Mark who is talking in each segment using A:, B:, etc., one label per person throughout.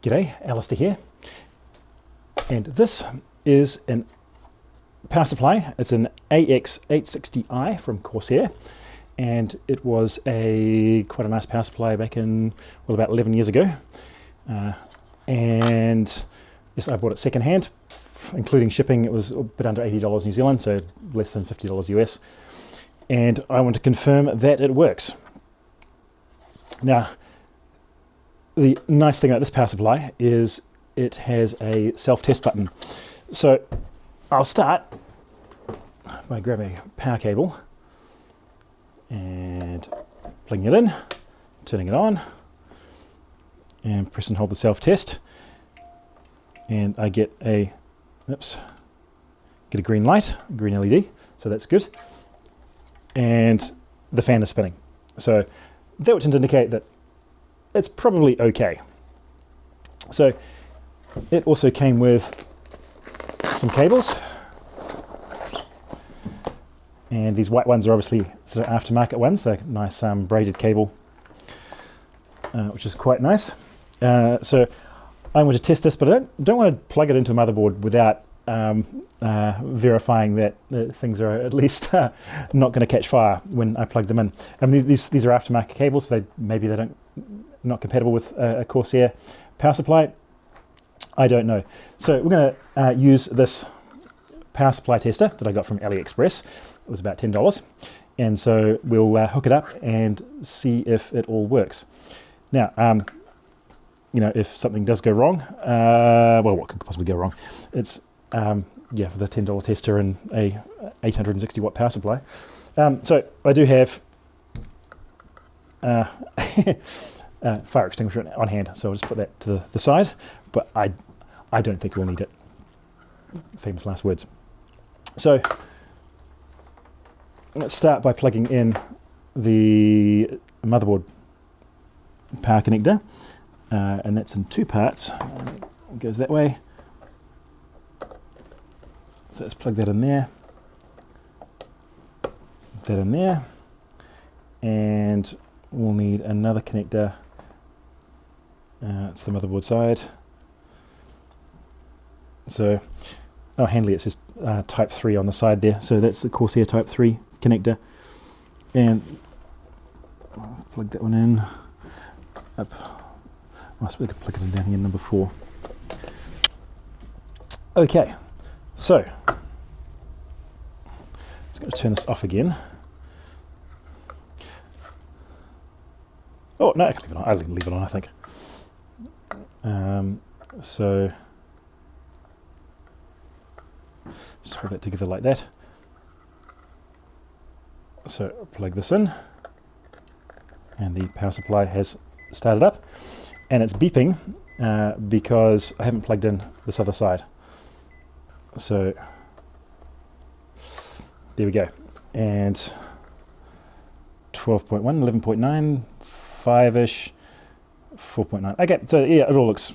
A: G'day, Alistair here, and this is an power supply. It's an AX860i from Corsair, and it was quite a nice power supply back in, well, about 11 years ago. And yes, I bought it secondhand, including shipping. It was a bit under $80 New Zealand, so less than $50 US. And I want to confirm that it works. Now, the nice thing about this power supply is it has a self-test button. So I'll start by grabbing a power cable and plugging it in, turning it on, and press and hold the self-test. And I get a green light, a green LED, so that's good. And the fan is spinning. So that would tend to indicate that it's probably okay. So it also came with some cables, and these white ones are obviously sort of aftermarket ones. They're nice braided cable, which is quite nice. So I'm going to test this, but I don't want to plug it into a motherboard without verifying that things are at least not going to catch fire when I plug them in. I mean, these are aftermarket cables, so maybe they don't not compatible with a Corsair power supply. I don't know. So we're going to use this power supply tester that I got from AliExpress. It was about $10, and so we'll hook it up and see if it all works. Now, if something does go wrong, well, what could possibly go wrong? It's for the $10 tester and a 860 watt power supply. So I do have fire extinguisher on hand, so I'll just put that to the side, but I don't think we'll need it. Famous last words. So let's start by plugging in the motherboard power connector, and that's in two parts. It goes that way. So let's plug that in there, that in there, and we'll need another connector. It's the motherboard side. So, handily it says Type 3 on the side there, so that's the Corsair Type 3 connector. And I'll plug that one in. Up. Must be able to plug it in down here, number 4. Okay, so just going to turn this off again. Oh, no, I can leave it on. I'll leave it on, I think. So just hold that together like that. So plug this in, and the power supply has started up, and it's beeping because I haven't plugged in this other side. So there we go. And 12.1, 11.9, 5-ish, 4.9. Okay, so yeah, it all looks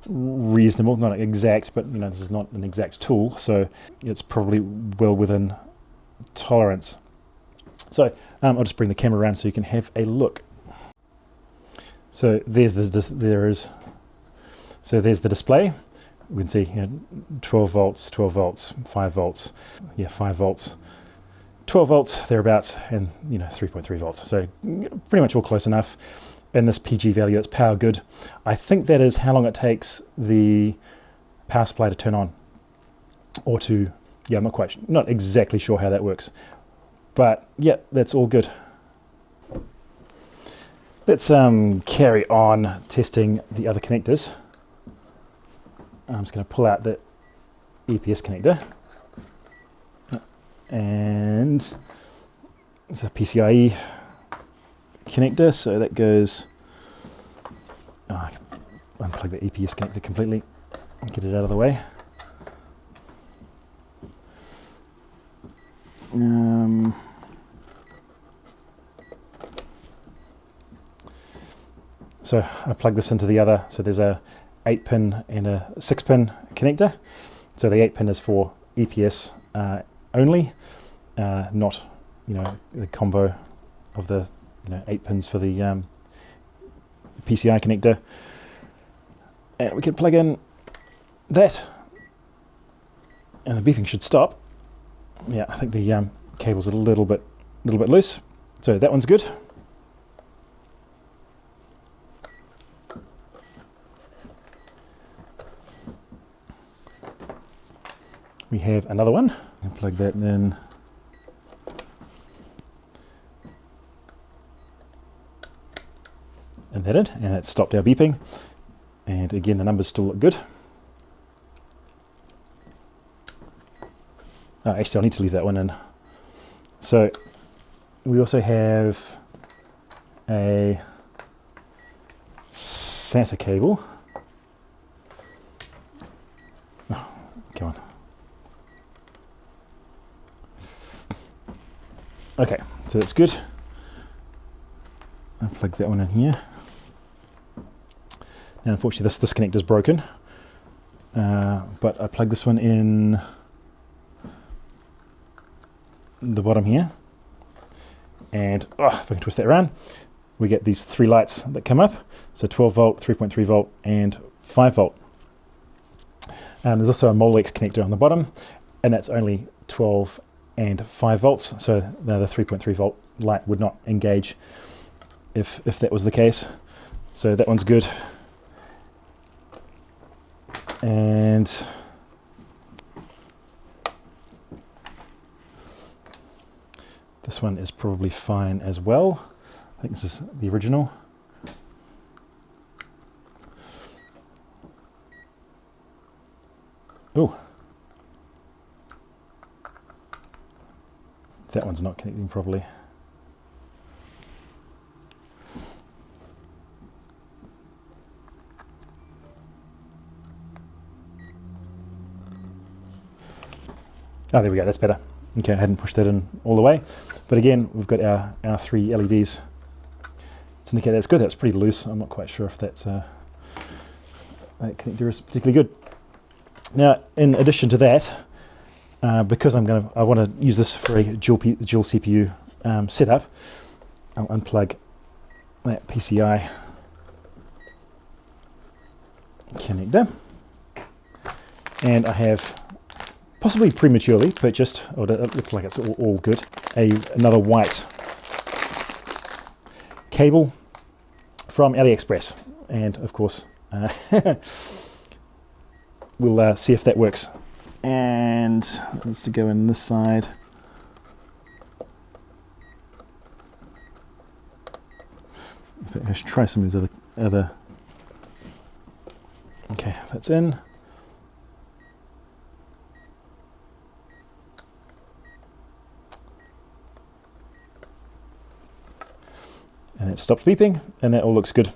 A: reasonable, not exact, but this is not an exact tool, so it's probably well within tolerance. So I'll just bring the camera around so you can have a look. So there's the display. We can see 12 volts, 12 volts, 5 volts, 5 volts, 12 volts thereabouts, and 3.3 volts. So pretty much all close enough. And this PG value, it's power good. I think that is how long it takes the power supply to turn on, or to, I'm not exactly sure how that works, but yeah, that's all good. Let's carry on testing the other connectors. I'm just going to pull out the EPS connector, and it's a PCIe connector, so that goes. I can unplug the EPS connector completely and get it out of the way. So I plug this into the other. So there's a 8-pin and a 6-pin connector. So the 8-pin is for EPS only, not the combo of the 8 pins for the PCI connector. And we can plug in that, and the beeping should stop. Yeah, I think the cable's a little bit loose, so that one's good. We have another one. And plug that in. And that in, and that stopped our beeping. And again, the numbers still look good. Oh, actually, I'll need to leave that one in. So we also have a SATA cable. Oh, come on. Okay, so that's good. I'll plug that one in here. Now, unfortunately, this connector is broken, but I plug this one in the bottom here, and if I can twist that around, we get these 3 lights that come up. So 12 volt, 3.3 volt, and 5 volt. There's also a Molex connector on the bottom, and that's only 12 and 5 volts. So the 3.3 volt light would not engage if that was the case. So that one's good. And this one is probably fine as well. I think this is the original. Oh, that one's not connecting properly. Oh, there we go, that's better. Okay, I hadn't pushed that in all the way. But again, we've got our 3 LEDs to indicate that's good. That's pretty loose. I'm not quite sure if that connector is particularly good. Now, in addition to that, because I want to use this for a dual CPU setup, I'll unplug that PCI connector, and I have possibly prematurely purchased, or it looks like it's all good, another white cable from AliExpress, and of course we'll see if that works. And it needs to go in this side. In fact, I should try some of these other. Okay, that's in. And it stopped beeping, and that all looks good.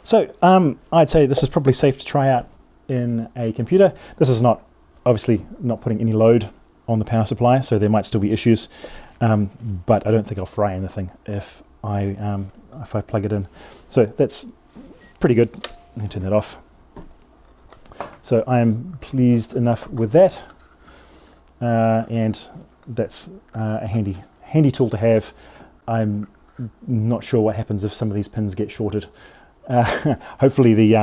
A: So I'd say this is probably safe to try out in a computer. This is obviously not putting any load on the power supply, so there might still be issues, but I don't think I'll fry anything if I plug it in. So that's pretty good. Let me turn that off. So I am pleased enough with that, and that's a handy tool to have. I'm not sure what happens if some of these pins get shorted. Hopefully the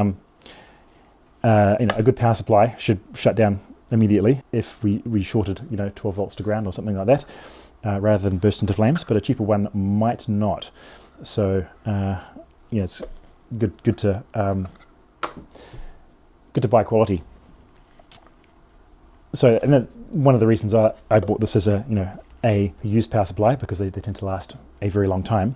A: a good power supply should shut down immediately if we shorted 12 volts to ground or something like that, rather than burst into flames. But a cheaper one might not. So it's good to buy quality. So, and that's one of the reasons I bought this as a used power supply, because they tend to last a very long time,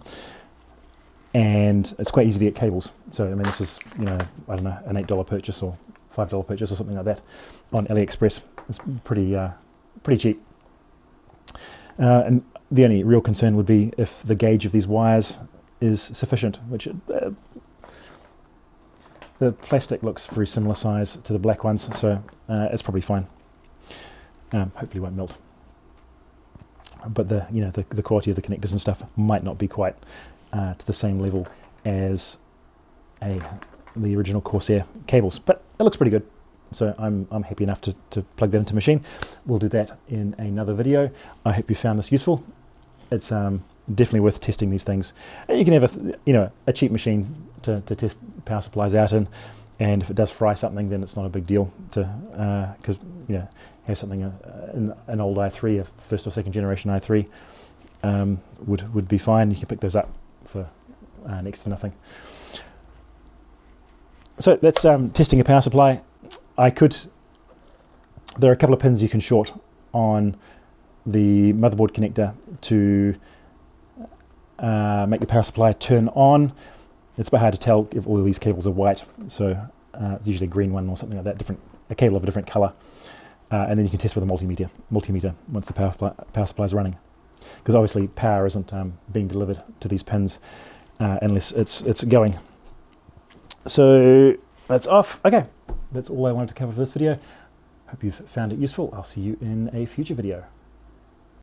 A: and it's quite easy to get cables. So I mean, this is I don't know, an $8 purchase or $5 purchase or something like that on AliExpress. It's pretty cheap. And the only real concern would be if the gauge of these wires is sufficient, which the plastic looks very similar size to the black ones, so it's probably fine. Hopefully it won't melt. But the quality of the connectors and stuff might not be quite to the same level as the original Corsair cables, but it looks pretty good. So I'm happy enough to plug that into machine. We'll do that in another video. I hope you found this useful. It's definitely worth testing these things. And you can have a cheap machine to test power supplies out in, and if it does fry something, then it's not a big deal to because have something an old i3, a first or second generation i3 would be fine. You can pick those up for next to nothing. So that's testing a power supply. There are a couple of pins you can short on the motherboard connector to make the power supply turn on. It's a bit hard to tell if all of these cables are white, so it's usually a green one or something like that, a cable of a different colour. And then you can test with a multimeter once the power supply is running, because obviously power isn't being delivered to these pins unless it's going. So that's off. Okay, that's all I wanted to cover for this video. Hope you've found it useful. I'll see you in a future video.